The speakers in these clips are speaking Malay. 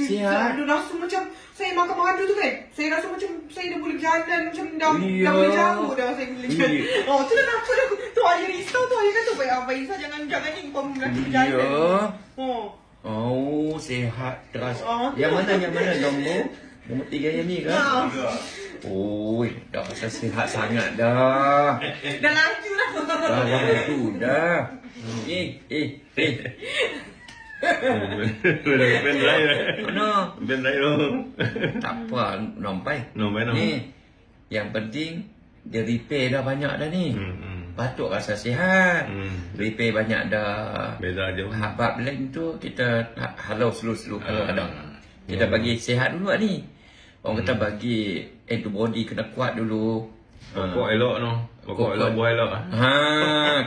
Sihat. Saya rasa macam saya makan madu tu kan. Saya rasa macam saya dah boleh berjalan macam dah boleh jauh dah saya boleh jalan. Oh, tu dah nak tu ayah risau tu ayah kata Abang Isa jangan ni kau nanti berjalan. Oh, sihat terus. Yang mana nombor 3 yang ni kan? Oh, dah rasa sihat sangat dah. Dah laju dah. Dah laju dah. Ben raya. Mana? Ben raya. Tak apa, nompai. Ni, yang penting dia repair dah banyak dah ni. Patut rasa sihat. Repair banyak dah. Beza je. Habab lain tu kita halau slow-slow kalau ada. Kita bagi sihat dulu ni. Orang kata bagi antibody kena kuat dulu. Pokok elok no. Pokok elok buah elok.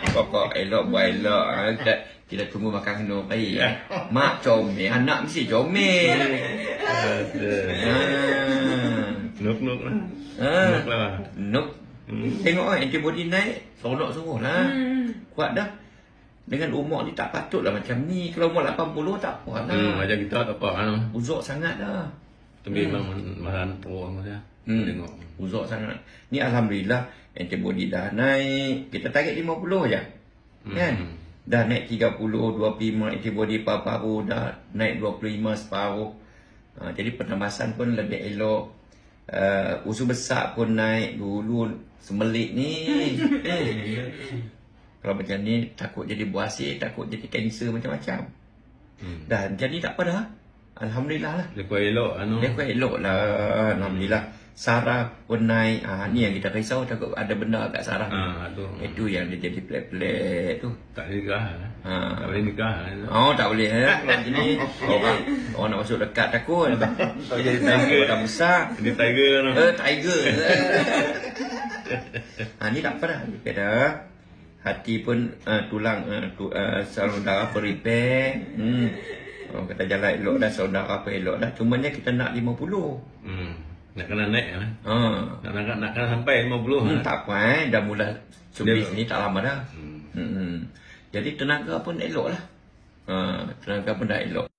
Pokok elok buah elok. Kita tunggu makan kena baik. Mak comel, anak mesti comel. Nuk lah. Nuk lah. Nuk. Tengok antibody naik, seronok sungguh lah. Kuat dah. Dengan umur ni tak patut lah macam ni. Kalau umur 80 tak apa lah. Macam kita tak apa kan. Uzuk sangat dah. Tapi memang masalah teruk saya. Tengok. Uzuk sangat. Ni Alhamdulillah antibody dah naik. Kita target 50 je. Kan? Dah naik 30, 25 antibody paru-paru dah naik 25 separuh. Jadi pernafasan pun lebih elok. Usus besar pun naik dulu semelik ni. Kalau macam ni takut jadi buasir, takut jadi kanser macam-macam. Dan jadi tak apa dah. Alhamdulillah lah. Dia kuat elok Dia kuat elok lah. Alhamdulillah. Saraf pun naik. Ni yang kita risau takut ada benda kat saraf ni. Itu yang dia jadi pelik-pelik tu. Tak nikah. Tak boleh nikah. Tak boleh. Kalau macam ni orang nak masuk dekat takut. Tak jadi tiger. Dah besar. Jadi tiger kan. Tiger. Ni tak apa dah. Repair dah. Hati pun tulang saluran darah pun repair. Orang kata jalan elok dah, saluran darah pun elok dah. Cumanya kita nak 50. Nak kena naik lah. Nak kena sampai 50 tak apa dah mula subis ni tak lama dah. Jadi tenaga pun elok lah. Tenaga pun dah elok.